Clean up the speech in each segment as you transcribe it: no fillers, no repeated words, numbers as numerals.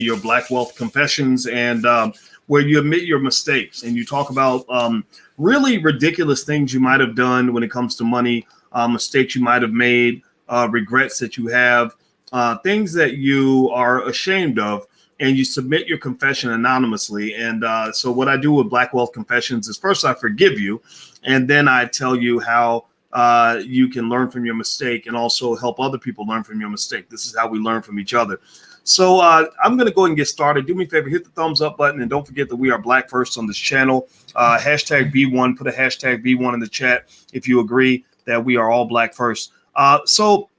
your Black Wealth Confessions, and where you admit your mistakes and you talk about really ridiculous things you might have done when it comes to money, mistakes you might have made, regrets that you have, things that you are ashamed of, and you submit your confession anonymously. And so what I do with Black Wealth Confessions is first I forgive you, and then I tell you how you can learn from your mistake and also help other people learn from your mistake. This is how we learn from each other. So I'm going to go ahead and get started. Do me a favor, hit the thumbs up button, and don't forget that we are Black First on this channel. Hashtag B1, put a hashtag B1 in the chat if you agree that we are all Black First. So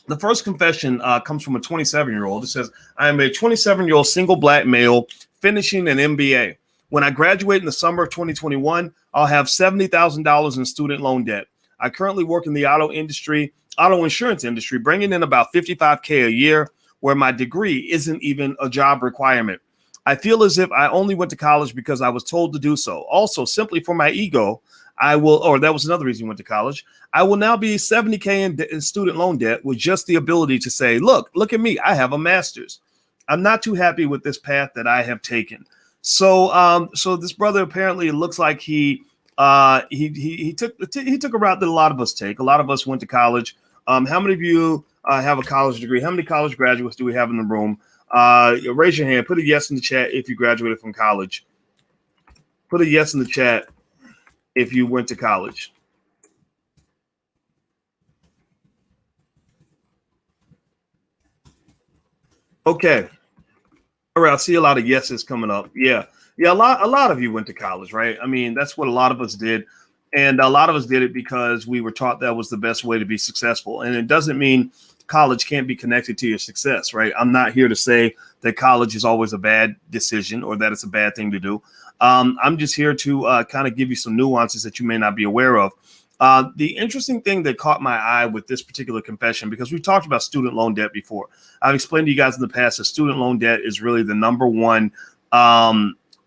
the first confession comes from a 27-year-old. It says, I am a 27-year-old single Black male finishing an MBA. When I graduate in the summer of 2021, I'll have $70,000 in student loan debt. I currently work in the auto insurance industry, bringing in about $55K a year, where my degree isn't even a job requirement. I feel as if I only went to college because I was told to do so. Also, simply for my ego, that was another reason I went to college. I will now be $70K in student loan debt with just the ability to say, look at me, I have a master's. I'm not too happy with this path that I have taken. So this brother, apparently it looks like he took a route that a lot of us take. A lot of us went to college. How many of you have a college degree? How many college graduates do we have in the room? Raise your hand. Put a yes in the chat if you graduated from college. Put a yes in the chat if you went to college. Okay. All right. I see a lot of yeses coming up. Yeah. A lot of you went to college, right? I mean, that's what a lot of us did. And a lot of us did it because we were taught that was the best way to be successful. And it doesn't mean college can't be connected to your success, right? I'm not here to say that college is always a bad decision or that it's a bad thing to do. I'm just here to kind of give you some nuances that you may not be aware of. The interesting thing that caught my eye with this particular confession, because we've talked about student loan debt before. I've explained to you guys in the past that student loan debt is really the number one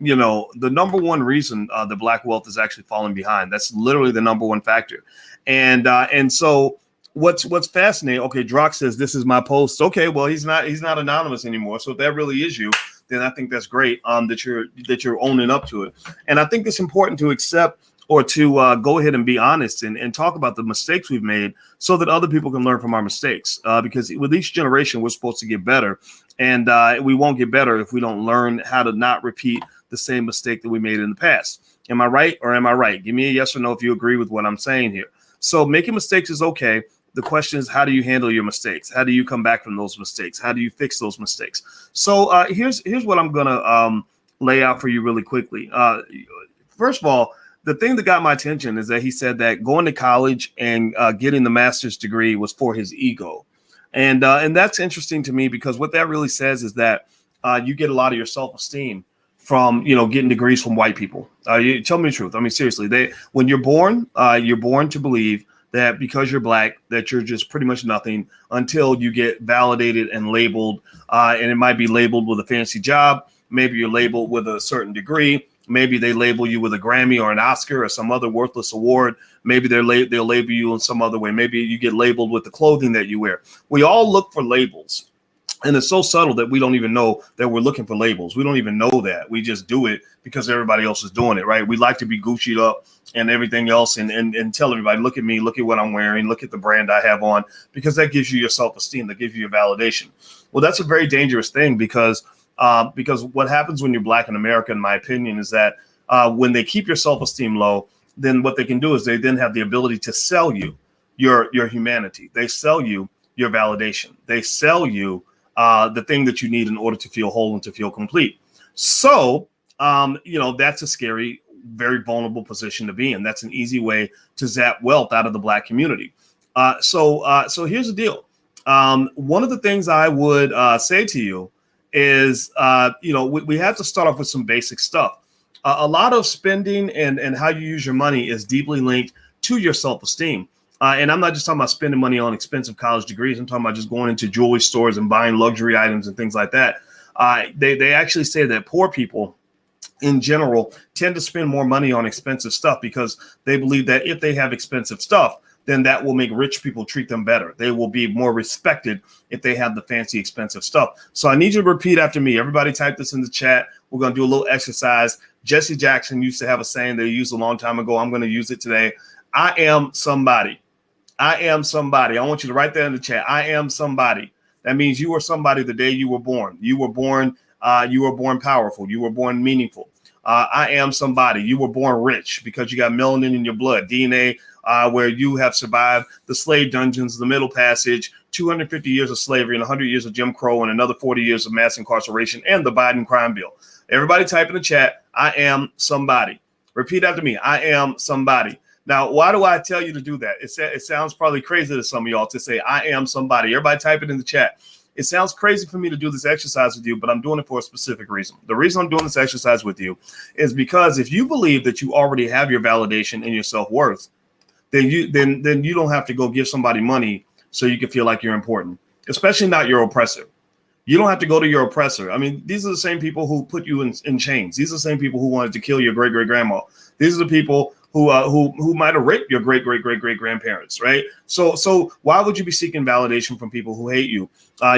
the number one reason the Black wealth is actually falling behind. That's literally the number one factor. And so what's fascinating. Okay, Drock says this is my post. Okay, well he's not anonymous anymore. So if that really is you, then I think that's great. That you're owning up to it. And I think it's important to accept or to go ahead and be honest and talk about the mistakes we've made so that other people can learn from our mistakes. Because with each generation, we're supposed to get better. And we won't get better if we don't learn how to not repeat the same mistake that we made in the past. Am I right or am I right? Give me a yes or no if you agree with what I'm saying here. So making mistakes is okay. The question is, how do you handle your mistakes? How do you come back from those mistakes? How do you fix those mistakes? So here's what I'm going to lay out for you really quickly. First of all, the thing that got my attention is that he said that going to college and getting the master's degree was for his ego. And that's interesting to me because what that really says is that you get a lot of your self-esteem from, getting degrees from white people. You tell me the truth. I mean, seriously, when you're born to believe that because you're Black, that you're just pretty much nothing until you get validated and labeled. And it might be labeled with a fancy job. Maybe you're labeled with a certain degree. Maybe they label you with a Grammy or an Oscar or some other worthless award. Maybe they'll label you in some other way. Maybe you get labeled with the clothing that you wear. We all look for labels. And it's so subtle that we don't even know that we're looking for labels. We don't even know that. We just do it because everybody else is doing it, right? We like to be Gucci'd up and everything else and tell everybody, look at me, look at what I'm wearing, look at the brand I have on, because that gives you your self-esteem, that gives you your validation. Well, that's a very dangerous thing because what happens when you're Black in America, in my opinion, is that when they keep your self-esteem low, then what they can do is they then have the ability to sell you your humanity. They sell you your validation. They sell you the thing that you need in order to feel whole and to feel complete. So, that's a scary, very vulnerable position to be in. That's an easy way to zap wealth out of the Black community. So here's the deal. One of the things I would say to you is, we have to start off with some basic stuff. A lot of spending and how you use your money is deeply linked to your self-esteem. And I'm not just talking about spending money on expensive college degrees. I'm talking about just going into jewelry stores and buying luxury items and things like that. They actually say that poor people in general tend to spend more money on expensive stuff because they believe that if they have expensive stuff, then that will make rich people treat them better. They will be more respected if they have the fancy, expensive stuff. So I need you to repeat after me. Everybody type this in the chat. We're going to do a little exercise. Jesse Jackson used to have a saying they used a long time ago. I'm going to use it today. I am somebody. I am somebody. I want you to write that in the chat. I am somebody. That means you were somebody the day you were born. You were born powerful. You were born meaningful. I am somebody. You were born rich because you got melanin in your blood, DNA, where you have survived the slave dungeons, the Middle Passage, 250 years of slavery and 100 years of Jim Crow and another 40 years of mass incarceration and the Biden crime bill. Everybody type in the chat, I am somebody. Repeat after me. I am somebody. Now, why do I tell you to do that? It sounds probably crazy to some of y'all to say, I am somebody. Everybody type it in the chat. It sounds crazy for me to do this exercise with you, but I'm doing it for a specific reason. The reason I'm doing this exercise with you is because if you believe that you already have your validation and your self-worth, then you don't have to go give somebody money so you can feel like you're important, especially not your oppressor. You don't have to go to your oppressor. I mean, these are the same people who put you in chains. These are the same people who wanted to kill your great-great-grandma. These are the people who might have raped your great-great-great-great-grandparents, right? So why would you be seeking validation from people who hate you?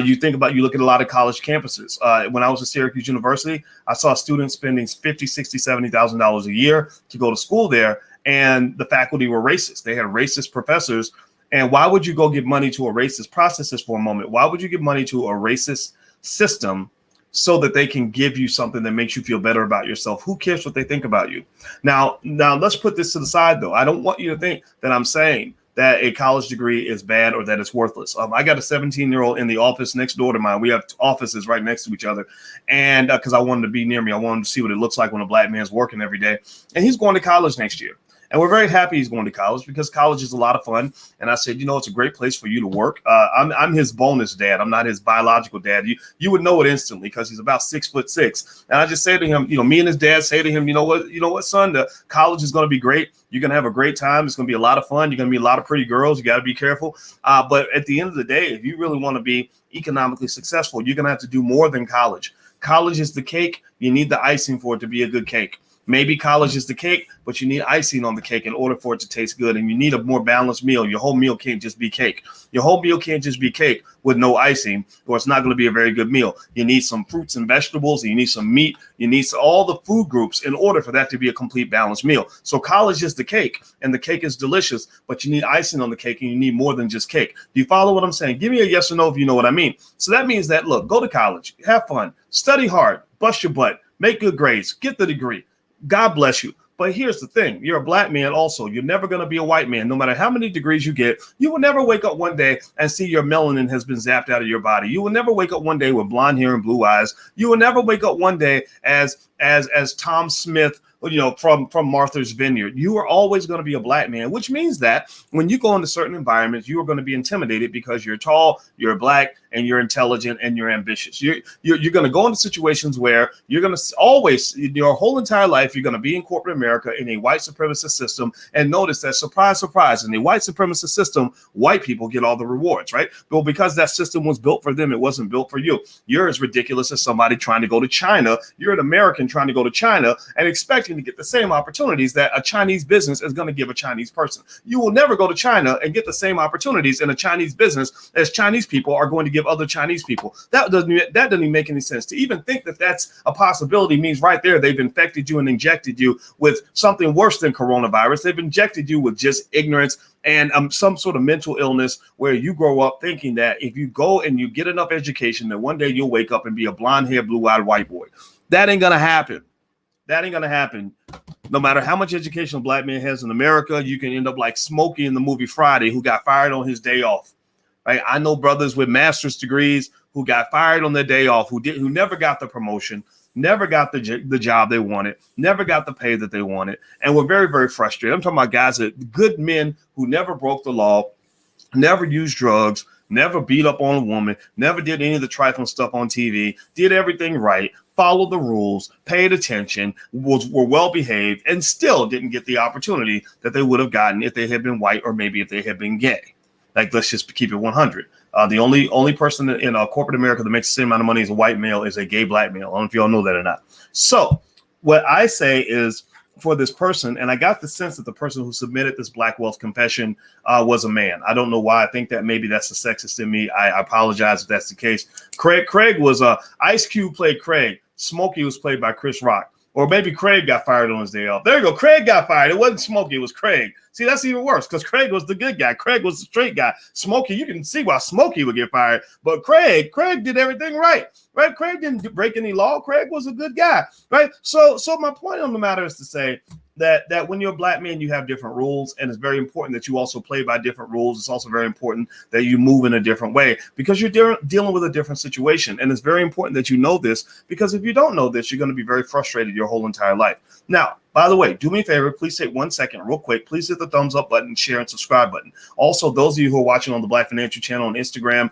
You look at a lot of college campuses. When I was at Syracuse University, I saw students spending $50,000, $60,000, $70,000 a year to go to school there, and the faculty were racist. They had racist professors. And why would you go give money to a racist? Process this for a moment. Why would you give money to a racist system so that they can give you something that makes you feel better about yourself? Who cares what they think about you? Now let's put this to the side, though. I don't want you to think that I'm saying that a college degree is bad or that it's worthless. I got a 17-year-old in the office next door to mine. We have offices right next to each other. And because I wanted to be near me, I wanted to see what it looks like when a black man's working every day. And he's going to college next year. And we're very happy he's going to college because college is a lot of fun. And I said, it's a great place for you to work. I'm his bonus dad. I'm not his biological dad. You would know it instantly because he's about 6'6". And I just say to him, me and his dad say to him, you know what, son, the college is going to be great. You're going to have a great time. It's going to be a lot of fun. You're going to meet a lot of pretty girls. You got to be careful. But at the end of the day, if you really want to be economically successful, you're going to have to do more than college. College is the cake. You need the icing for it to be a good cake. Maybe college is the cake, but you need icing on the cake in order for it to taste good. And you need a more balanced meal. Your whole meal can't just be cake. Your whole meal can't just be cake with no icing, or it's not going to be a very good meal. You need some fruits and vegetables. You need some meat. You need all the food groups in order for that to be a complete balanced meal. So college is the cake, and the cake is delicious, but you need icing on the cake, and you need more than just cake. Do you follow what I'm saying? Give me a yes or no if you know what I mean. So that means that, look, go to college, have fun, study hard, bust your butt, make good grades, get the degree. God bless you. But here's the thing. You're a black man also. You're never going to be a white man. No matter how many degrees you get, you will never wake up one day and see your melanin has been zapped out of your body. You will never wake up one day with blonde hair and blue eyes. You will never wake up one day as Tom Smith, from Martha's Vineyard. You are always going to be a black man, which means that when you go into certain environments, you are going to be intimidated because you're tall, you're black, and you're intelligent, and you're ambitious. You're going to go into situations where you're going to always, your whole entire life, you're going to be in corporate America in a white supremacist system. And notice that, surprise, surprise, in the white supremacist system, white people get all the rewards, right? But because that system was built for them, it wasn't built for you. You're as ridiculous as somebody trying to go to China. You're an American trying to go to China and expecting to get the same opportunities that a Chinese business is going to give a Chinese person. You will never go to China and get the same opportunities in a Chinese business as Chinese people are going to give other Chinese people. That doesn't even make any sense. To even think that that's a possibility means right there they've infected you and injected you with something worse than coronavirus. They've injected you with just ignorance and some sort of mental illness where you grow up thinking that if you go and you get enough education, that one day you'll wake up and be a blonde-haired, blue-eyed white boy. That ain't going to happen. That ain't going to happen. No matter how much education a black man has in America, you can end up like Smokey in the movie Friday, who got fired on his day off. Right? I know brothers with master's degrees who got fired on their day off, who never got the promotion, never got the job they wanted, never got the pay that they wanted, and were very, very frustrated. I'm talking about guys that good men who never broke the law, never used drugs, never beat up on a woman, never did any of the trifling stuff on TV, did everything right, followed the rules, paid attention, were well behaved, and still didn't get the opportunity that they would have gotten if they had been white or maybe if they had been gay. Like, let's just keep it 100. The only person in corporate America that makes the same amount of money as a white male is a gay black male. I don't know if y'all know that or not. So what I say is, for this person, and I got the sense that the person who submitted this Black Wealth confession was a man. I don't know why. I think that maybe that's the sexist in me. I apologize if that's the case. Craig was Ice Cube played Craig. Smokey was played by Chris Rock. Or maybe Craig got fired on his day off. There you go. Craig got fired. It wasn't Smokey. It was Craig. See, that's even worse because Craig was the good guy. Craig was the straight guy. Smokey, you can see why Smokey would get fired. But Craig did everything right. Right? Craig didn't break any law. Craig was a good guy. Right? So my point on the matter is to say that when you're a Black man, you have different rules, and it's very important that you also play by different rules. It's also very important that you move in a different way because you're dealing with a different situation. And it's very important that you know this, because if you don't know this, you're going to be very frustrated your whole entire life. Now, by the way, do me a favor, please take 1 second real quick. Please hit the thumbs up button, share, and subscribe button. Also, those of you who are watching on the Black Financial Channel on Instagram,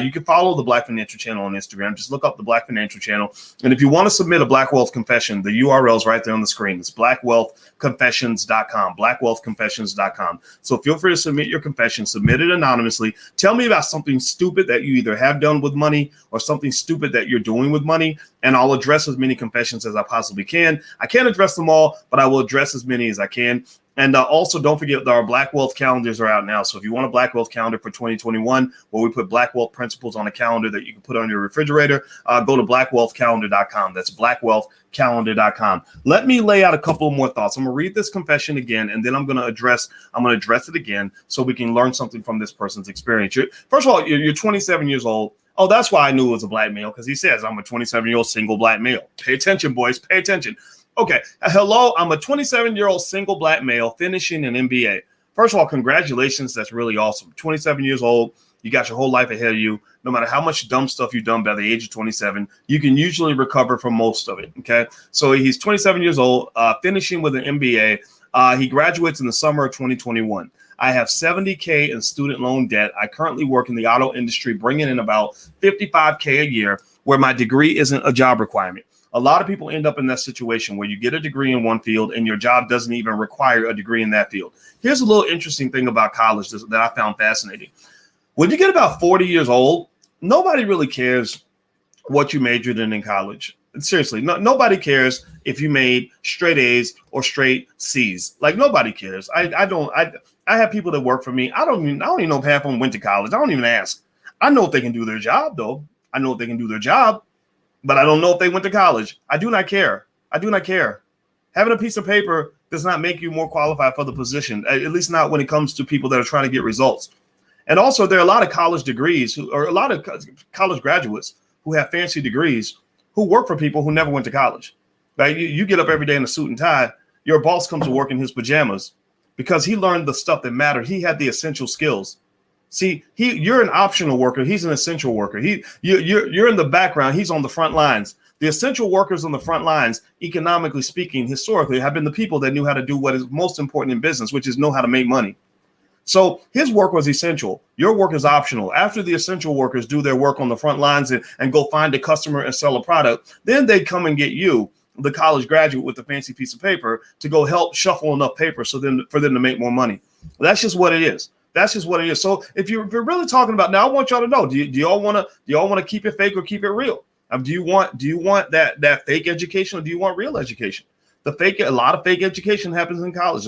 you can follow the Black Financial Channel on Instagram. Just look up the Black Financial Channel. And if you want to submit a Black Wealth confession, the URL is right there on the screen. It's blackwealthconfessions.com, blackwealthconfessions.com. So feel free to submit your confession, submit it anonymously. Tell me about something stupid that you either have done with money or something stupid that you're doing with money, and I'll address as many confessions as I possibly can. I can't address them all, but I will address as many as I can. And also, don't forget that our Black Wealth calendars are out now. So if you want a Black Wealth calendar for 2021, where we put Black Wealth principles on a calendar that you can put on your refrigerator, go to blackwealthcalendar.com. That's blackwealthcalendar.com. Let me lay out a couple more thoughts. I'm going to read this confession again, and then I'm going to address it again so we can learn something from this person's experience. First of all, you're 27 years old. Oh, that's why I knew it was a Black male, because he says, I'm a 27-year-old single Black male. Pay attention, boys. Pay attention. Okay. Hello. I'm a 27-year-old single Black male finishing an MBA. First of all, congratulations. That's really awesome. 27 years old. You got your whole life ahead of you. No matter how much dumb stuff you've done by the age of 27, you can usually recover from most of it. Okay. So he's 27 years old, finishing with an MBA. He graduates in the summer of 2021. I have $70K in student loan debt. I currently work in the auto industry, bringing in about $55K a year, where my degree isn't a job requirement. A lot of people end up in that situation where you get a degree in one field and your job doesn't even require a degree in that field. Here's a little interesting thing about college that I found fascinating. When you get about 40 years old, nobody really cares what you majored in college. Seriously, nobody cares if you made straight A's or straight C's. Like, nobody cares. I have people that work for me. I don't even know if half of them went to college. I don't even ask. I know if they can do their job, though. I know if they can do their job, but I don't know if they went to college. I do not care. I do not care. Having a piece of paper does not make you more qualified for the position, at least not when it comes to people that are trying to get results. And also, there are a lot of college degrees or a lot of college graduates who have fancy degrees who work for people who never went to college. Right? You get up every day in a suit and tie. Your boss comes to work in his pajamas because he learned the stuff that mattered. He had the essential skills. See, you're an optional worker. He's an essential worker. You're in the background. He's on the front lines. The essential workers on the front lines, economically speaking, historically, have been the people that knew how to do what is most important in business, which is know how to make money. So his work was essential. Your work is optional. After the essential workers do their work on the front lines and go find a customer and sell a product, then they come and get you, the college graduate with the fancy piece of paper, to go help shuffle enough paper for them to make more money. That's just what it is. That's just what it is. So if you're really talking about, now I want y'all to know, do y'all want to keep it fake or keep it real? Do you want that fake education, or do you want real education? A lot of fake education happens in college.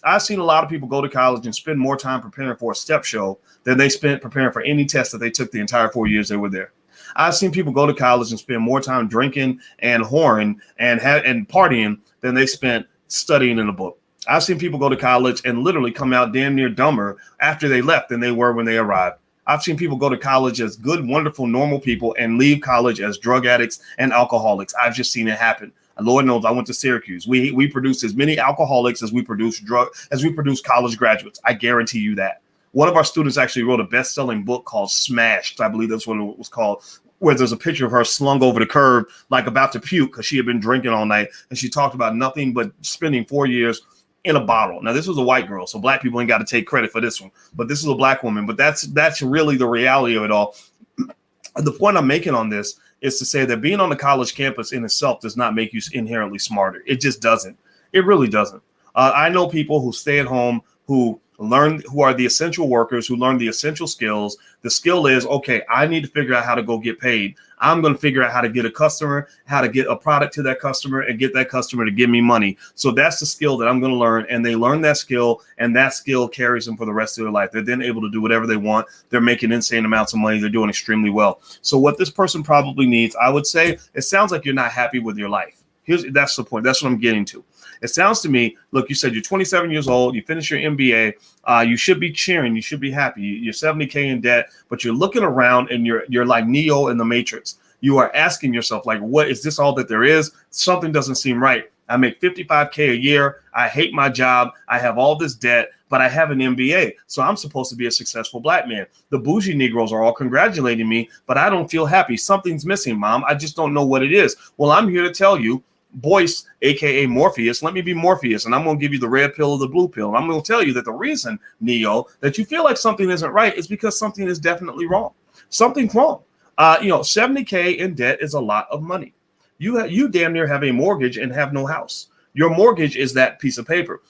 I've seen a lot of people go to college and spend more time preparing for a step show than they spent preparing for any test that they took the entire 4 years they were there. I've seen people go to college and spend more time drinking and whoring and partying than they spent studying in a book. I've seen people go to college and literally come out damn near dumber after they left than they were when they arrived. I've seen people go to college as good, wonderful, normal people and leave college as drug addicts and alcoholics. I've just seen it happen. And Lord knows I went to Syracuse. We produce as many alcoholics as we produce college graduates. I guarantee you that. One of our students actually wrote a best-selling book called Smashed. I believe that's what it was called, where there's a picture of her slung over the curb, like about to puke because she had been drinking all night. And she talked about nothing but spending 4 years in a bottle. Now, this was a white girl, so black people ain't got to take credit for this one. But this is a black woman. But that's really the reality of it all. The point I'm making on this is to say that being on the college campus in itself does not make you inherently smarter. It just doesn't. It really doesn't. I know people who stay at home, who learn who are the essential workers who learn the essential skills. The skill is, okay, I need to figure out how to go get paid. I'm going to figure out how to get a customer, how to get a product to that customer and get that customer to give me money. So that's the skill that I'm going to learn. And they learn that skill, and that skill carries them for the rest of their life. They're then able to do whatever they want. They're making insane amounts of money. They're doing extremely well. So what this person probably needs, I would say, it sounds like you're not happy with your life. That's the point. That's what I'm getting to. It sounds to me, look, you said you're 27 years old, you finished your MBA, you should be cheering, you should be happy. You're 70K in debt, but you're looking around and you're like Neo in the Matrix. You are asking yourself, like, what is this all that there is? Something doesn't seem right. I make 55K a year. I hate my job. I have all this debt, but I have an MBA. So I'm supposed to be a successful black man. The bougie Negroes are all congratulating me, but I don't feel happy. Something's missing, Mom. I just don't know what it is. Well, I'm here to tell you, Boyce, aka Morpheus, let me be Morpheus, and I'm going to give you the red pill or the blue pill. And I'm going to tell you that the reason, Neo, that you feel like something isn't right is because something is definitely wrong. Something's wrong. 70K in debt is a lot of money. You damn near have a mortgage and have no house. Your mortgage is that piece of paper.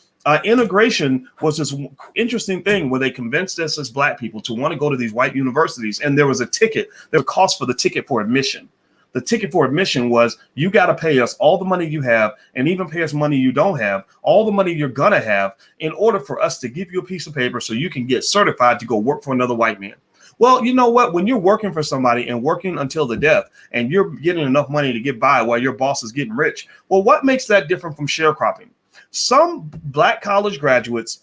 Integration was this interesting thing where they convinced us as black people to want to go to these white universities, and there was a ticket. There was a cost for the ticket for admission. The ticket for admission was, you got to pay us all the money you have and even pay us money you don't have, all the money you're going to have, in order for us to give you a piece of paper so you can get certified to go work for another white man. Well, you know what? When you're working for somebody and working until the death and you're getting enough money to get by while your boss is getting rich, well, what makes that different from sharecropping? Some black college graduates,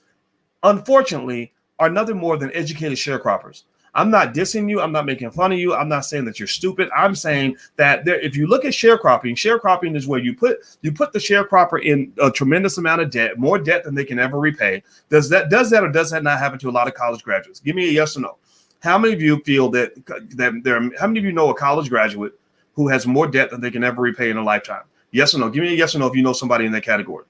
unfortunately, are nothing more than educated sharecroppers. I'm not dissing you. I'm not making fun of you. I'm not saying that you're stupid. I'm saying that if you look at sharecropping is where you put the sharecropper in a tremendous amount of debt, more debt than they can ever repay. Does that or does that not happen to a lot of college graduates? Give me a yes or no. How many of you feel that how many of you know a college graduate who has more debt than they can ever repay in a lifetime? Yes or no? Give me a yes or no if you know somebody in that category.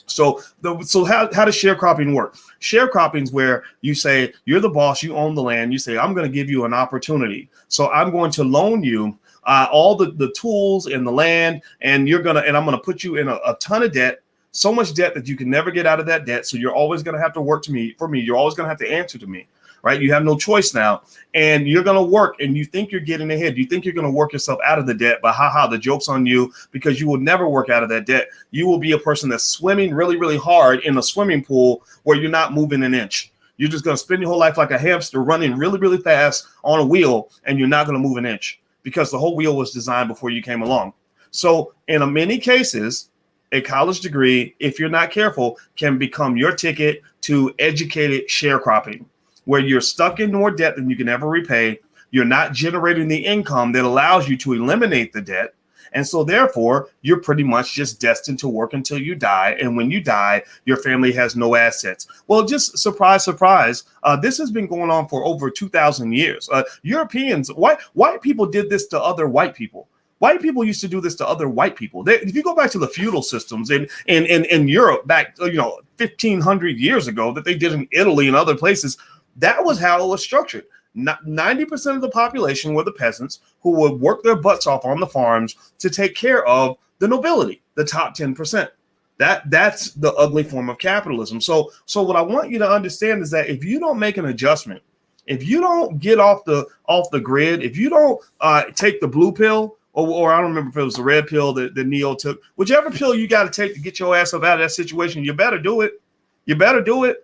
So how does sharecropping work? Sharecropping is where you say, you're the boss, you own the land. You say, I'm going to give you an opportunity. So I'm going to loan you all the tools and the land, and I'm going to put you in a ton of debt, so much debt that you can never get out of that debt. So you're always going to have to work for me. You're always going to have to answer to me. Right? You have no choice now, and you're going to work, and you think you're getting ahead. You think you're going to work yourself out of the debt, but the joke's on you, because you will never work out of that debt. You will be a person that's swimming really, really hard in a swimming pool where you're not moving an inch. You're just going to spend your whole life like a hamster running really, really fast on a wheel, and you're not going to move an inch because the whole wheel was designed before you came along. So in many cases, a college degree, if you're not careful, can become your ticket to educated sharecropping, where you're stuck in more debt than you can ever repay. You're not generating the income that allows you to eliminate the debt. And so therefore, you're pretty much just destined to work until you die. And when you die, your family has no assets. Well, just surprise, surprise. This has been going on for over 2,000 years. Europeans, white people did this to other white people. White people used to do this to other white people. If you go back to the feudal systems in Europe back, 1,500 years ago, that they did in Italy and other places, that was how it was structured. 90% of the population were the peasants who would work their butts off on the farms to take care of the nobility, the top 10%. That's the ugly form of capitalism. So what I want you to understand is that if you don't make an adjustment, if you don't get off the grid, if you don't take the blue pill, or I don't remember if it was the red pill that Neo took, whichever pill you got to take to get your ass up out of that situation, you better do it. You better do it.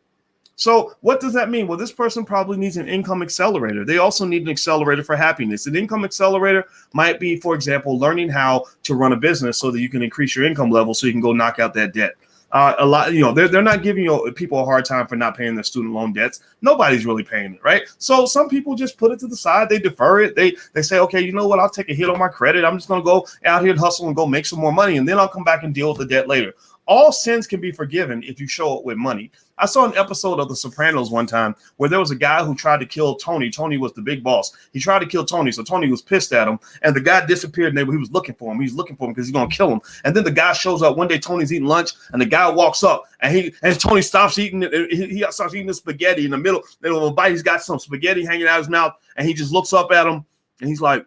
So what does that mean? Well, this person probably needs an income accelerator. They also need an accelerator for happiness. An income accelerator might be, for example, learning how to run a business so that you can increase your income level so you can go knock out that debt. A lot, they're not giving people a hard time for not paying their student loan debts. Nobody's really paying it, right? So some people just put it to the side. They defer it. They say, okay, you know what? I'll take a hit on my credit. I'm just going to go out here and hustle and go make some more money, and then I'll come back and deal with the debt later. All sins can be forgiven if you show up with money. I saw an episode of The Sopranos one time where there was a guy who tried to kill Tony. Tony was the big boss. He tried to kill Tony, so Tony was pissed at him, and the guy disappeared, and he was looking for him. He was looking for him because he's going to kill him. And then the guy shows up. One day Tony's eating lunch, and the guy walks up, and Tony stops eating it. He starts eating the spaghetti in the middle of a bite. He's got some spaghetti hanging out of his mouth, and he just looks up at him, and he's like,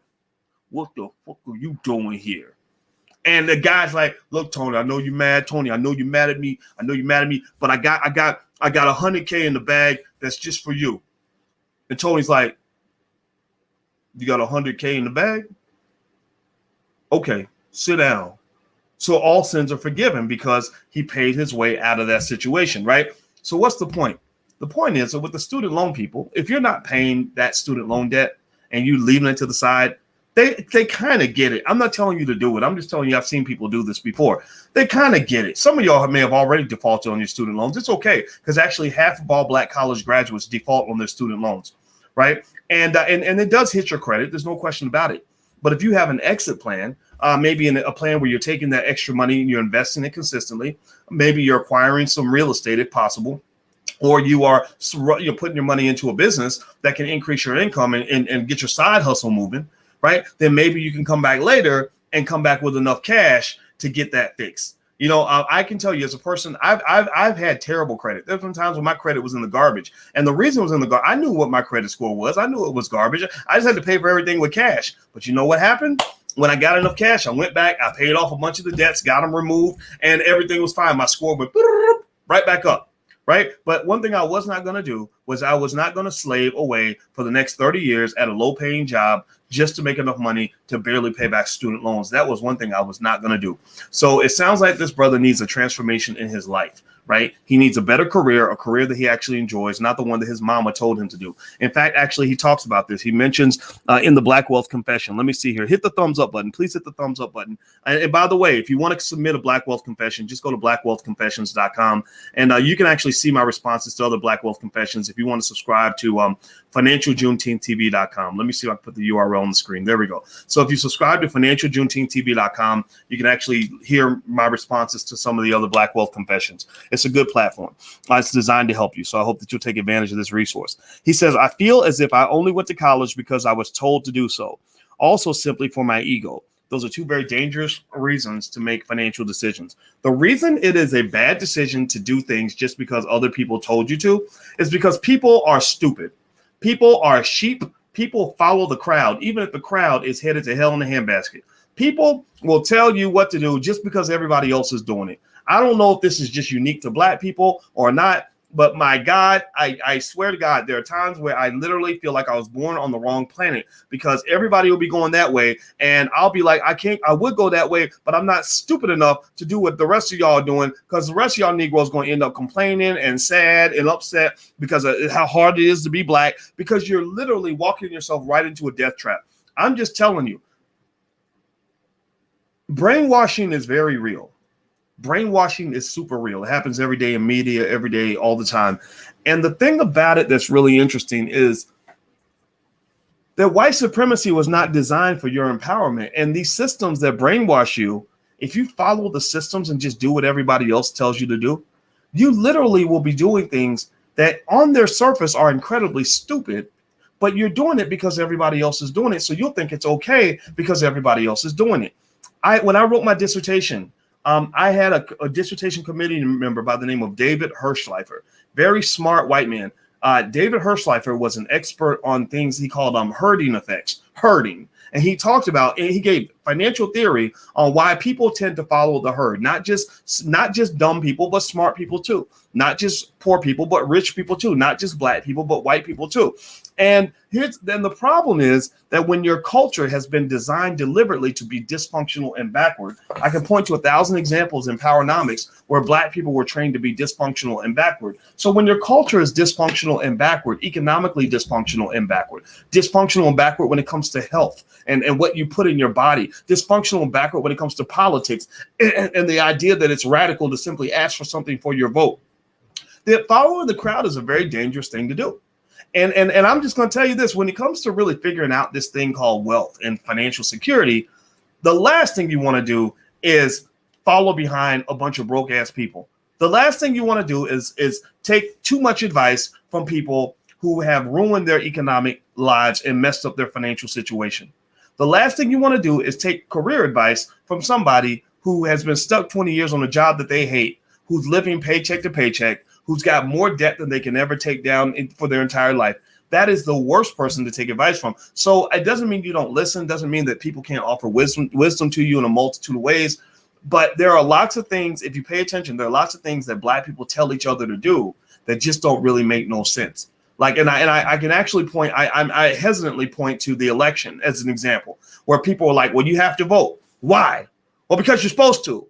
what the fuck are you doing here? And the guy's like, look, Tony, I know you're mad. Tony, I know you're mad at me. I know you're mad at me, but I got $100K in the bag that's just for you. And Tony's like, you got $100K in the bag? Okay, sit down. So all sins are forgiven because he paid his way out of that situation, right? So what's the point? The point is that with the student loan people, if you're not paying that student loan debt and you leaving it to the side, they kind of get it. I'm not telling you to do it. I'm just telling you I've seen people do this before. They kind of get it. Some of y'all may have already defaulted on your student loans. It's okay because actually half of all Black college graduates default on their student loans, right? And it does hit your credit. There's no question about it. But if you have an exit plan, maybe in a plan where you're taking that extra money and you're investing it consistently, maybe you're acquiring some real estate if possible, or you're putting your money into a business that can increase your income and get your side hustle moving, right? Then maybe you can come back later and come back with enough cash to get that fixed. You know, I can tell you as a person, I've had terrible credit. There's been times when my credit was in the garbage, and the reason it was in the garbage, I knew what my credit score was. I knew it was garbage. I just had to pay for everything with cash. But you know what happened? When I got enough cash, I went back, I paid off a bunch of the debts, got them removed, and everything was fine. My score went right back up. Right. But one thing I was not going to do was I was not going to slave away for the next 30 years at a low paying job just to make enough money to barely pay back student loans. That was one thing I was not going to do. So it sounds like this brother needs a transformation in his life. Right. He needs a better career, a career that he actually enjoys, not the one that his mama told him to do. In fact, actually, he talks about this. He mentions in the Black Wealth Confession. Let me see here. Hit the thumbs up button. Please hit the thumbs up button. And by the way, if you want to submit a Black Wealth Confession, just go to blackwealthconfessions.com. And you can actually see my responses to other Black Wealth Confessions if you want to subscribe to financialjuneteenth.tv.com. Let me see if I can put the URL on the screen. There we go. So if you subscribe to financialjuneteenth.tv.com, you can actually hear my responses to some of the other Black Wealth Confessions. It's a good platform. It's designed to help you. So I hope that you'll take advantage of this resource. He says, I feel as if I only went to college because I was told to do so. Also simply for my ego. Those are two very dangerous reasons to make financial decisions. The reason it is a bad decision to do things just because other people told you to is because people are stupid. People are sheep. People follow the crowd, even if the crowd is headed to hell in a handbasket. People will tell you what to do just because everybody else is doing it. I don't know if this is just unique to Black people or not, but my God, I swear to God, there are times where I literally feel like I was born on the wrong planet because everybody will be going that way. And I'll be like, I would go that way, but I'm not stupid enough to do what the rest of y'all are doing because the rest of y'all Negroes going to end up complaining and sad and upset because of how hard it is to be Black, because you're literally walking yourself right into a death trap. I'm just telling you, brainwashing is very real. Brainwashing is super real. It happens every day in media, every day, all the time. And the thing about it that's really interesting is that white supremacy was not designed for your empowerment. And these systems that brainwash you, if you follow the systems and just do what everybody else tells you to do, you literally will be doing things that on their surface are incredibly stupid, but you're doing it because everybody else is doing it. So you'll think it's okay because everybody else is doing it. When I wrote my dissertation, I had a dissertation committee member by the name of David Hirschleifer, very smart white man. David Hirschleifer was an expert on things he called herding effects, herding. And he talked about, and he gave financial theory on why people tend to follow the herd, not just dumb people, but smart people too, not just poor people, but rich people too, not just Black people, but white people too. And then the problem is that when your culture has been designed deliberately to be dysfunctional and backward, I can point to 1,000 examples in Powernomics where Black people were trained to be dysfunctional and backward. So when your culture is dysfunctional and backward, economically dysfunctional and backward when it comes to health and what you put in your body, dysfunctional and backward when it comes to politics and the idea that it's radical to simply ask for something for your vote, that following the crowd is a very dangerous thing to do. And I'm just going to tell you this, when it comes to really figuring out this thing called wealth and financial security, the last thing you want to do is follow behind a bunch of broke ass people. The last thing you want to do is take too much advice from people who have ruined their economic lives and messed up their financial situation. The last thing you want to do is take career advice from somebody who has been stuck 20 years on a job that they hate, who's living paycheck to paycheck, who's got more debt than they can ever take down for their entire life. that is the worst person to take advice from. So it doesn't mean you don't listen, doesn't mean that people can't offer wisdom to you in a multitude of ways. But there are lots of things, if you pay attention, there are lots of things that Black people tell each other to do that just don't really make no sense. Like, and I can actually point, I hesitantly point to the election as an example, where people are like, well, you have to vote. Why? Well, because you're supposed to.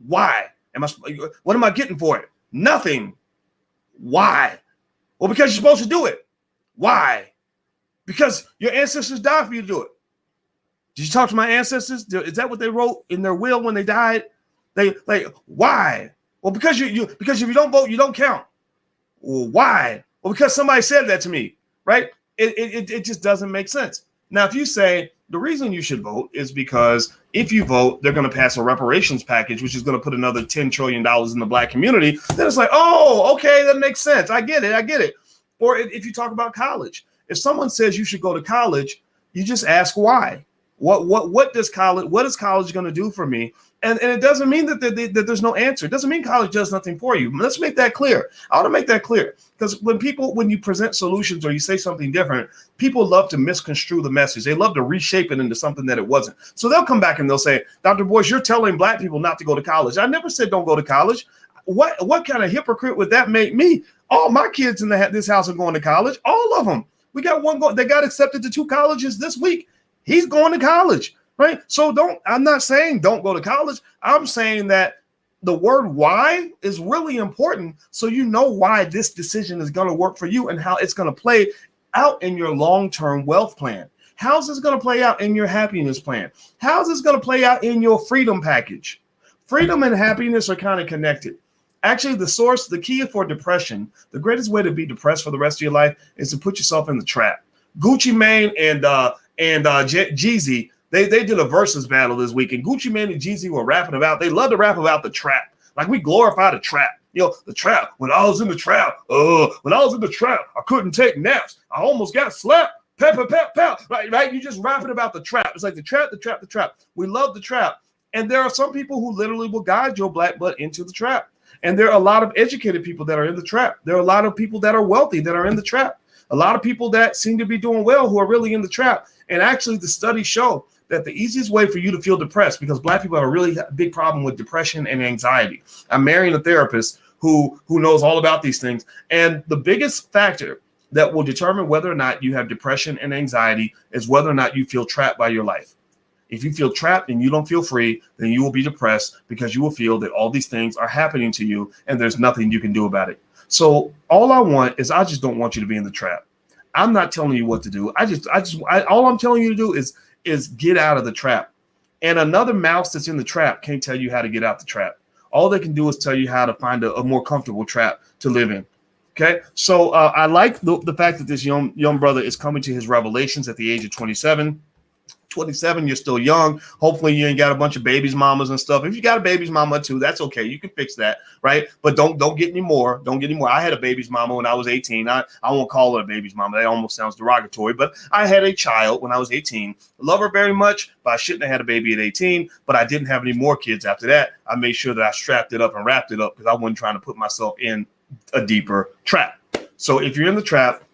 Why? What am I getting for it? Nothing. Why? Well, because you're supposed to do it. Why? Because your ancestors died for you to do it. Did you talk to my ancestors? Is that what they wrote in their will when they died? They like, why? Well, because because if you don't vote, you don't count. Well, why? Well, because somebody said that to me, right? It just doesn't make sense. Now, if you say the reason you should vote is because if you vote, they're going to pass a reparations package, which is going to put another $10 trillion in the Black community, then it's like, oh, okay, that makes sense. I get it. Or if you talk about college, if someone says you should go to college, you just ask why. What is college going to do for me? And it doesn't mean that there's no answer. It doesn't mean college does nothing for you. Let's make that clear. I want to make that clear because when you present solutions or you say something different, people love to misconstrue the message. They love to reshape it into something that it wasn't. So they'll come back and they'll say, Dr. Boyce, you're telling Black people not to go to college. I never said don't go to college. What kind of hypocrite would that make me? All my kids in this house are going to college. All of them. We got one going. They got accepted to 2 colleges this week. He's going to college. Right. So I'm not saying don't go to college. I'm saying that the word why is really important. So you know why this decision is going to work for you and how it's going to play out in your long-term wealth plan. How's this going to play out in your happiness plan? How's this going to play out in your freedom package? Freedom and happiness are kind of connected. Actually, the key for depression, the greatest way to be depressed for the rest of your life is to put yourself in the trap. Gucci Mane and Jeezy, They did a versus battle this week, and Gucci Mane and Jeezy were rapping about. They love to rap about the trap, like we glorify the trap. The trap. When I was in the trap, I couldn't take naps. I almost got slapped. Pep, pep, pep, pep. Right. You just rapping about the trap. It's like the trap. We love the trap, and there are some people who literally will guide your Black butt into the trap. And there are a lot of educated people that are in the trap. There are a lot of people that are wealthy that are in the trap. A lot of people that seem to be doing well who are really in the trap. And actually, the studies show that the easiest way for you to feel depressed, because Black people have a really big problem with depression and anxiety. I'm marrying a therapist who knows all about these things. And the biggest factor that will determine whether or not you have depression and anxiety is whether or not you feel trapped by your life. If you feel trapped and you don't feel free, then you will be depressed because you will feel that all these things are happening to you and there's nothing you can do about it. So all I want is I just don't want you to be in the trap. I'm not telling you what to do. All I'm telling you to do is get out of the trap. And another mouse that's in the trap can't tell you how to get out the trap. All they can do is tell you how to find a more comfortable trap to live in. Okay. So I like the fact that this young brother is coming to his revelations at the age of 27. 27, you're still young. Hopefully you ain't got a bunch of babies mamas and stuff. If you got a baby's mama too, that's okay. You can fix that, right? But don't get any more. Don't get any more. I had a baby's mama when I was 18. I won't call her a baby's mama. That almost sounds derogatory, but I had a child when I was 18. Love her very much, but I shouldn't have had a baby at 18, but I didn't have any more kids after that. I made sure that I strapped it up and wrapped it up because I wasn't trying to put myself in a deeper trap. So if you're in the trap,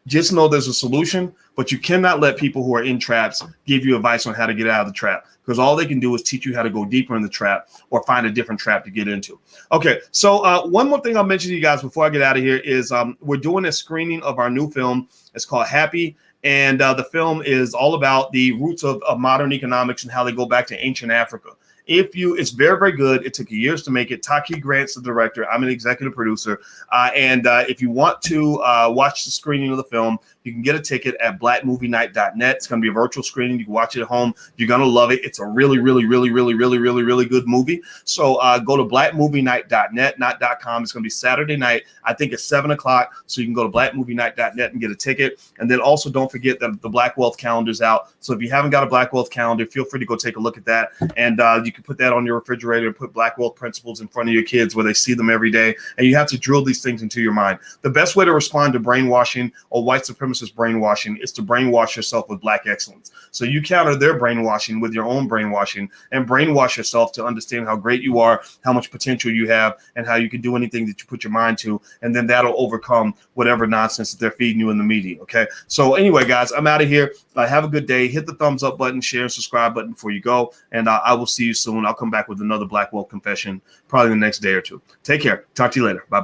just know there's a solution, but you cannot let people who are in traps give you advice on how to get out of the trap, because all they can do is teach you how to go deeper in the trap or find a different trap to get into. Okay, so one more thing I'll mention to you guys before I get out of here is we're doing a screening of our new film. It's called Happy, and the film is all about the roots of modern economics and how they go back to ancient Africa. It's very, very good. It took years to make it. Taki Grant's the director. I'm an executive producer. And if you want to watch the screening of the film, you can get a ticket at blackmovienight.net. It's going to be a virtual screening. You can watch it at home. You're going to love it. It's a really, really, really, really, really, really, really good movie. So go to blackmovienight.net, not .com. It's going to be Saturday night. I think it's 7 o'clock. So you can go to blackmovienight.net and get a ticket. And then also don't forget that the Black Wealth calendar is out. So if you haven't got a Black Wealth calendar, feel free to go take a look at that. And you can put that on your refrigerator and put Black Wealth principles in front of your kids where they see them every day. And you have to drill these things into your mind. The best way to respond to brainwashing or white supremacy supremacist brainwashing is to brainwash yourself with black excellence. So you counter their brainwashing with your own brainwashing and brainwash yourself to understand how great you are, how much potential you have, and how you can do anything that you put your mind to. And then that'll overcome whatever nonsense that they're feeding you in the media. Okay. So anyway, guys, I'm out of here. Have a good day. Hit the thumbs up button, share, and subscribe button before you go. And I will see you soon. I'll come back with another Black Wealth confession probably the next day or two. Take care. Talk to you later. Bye.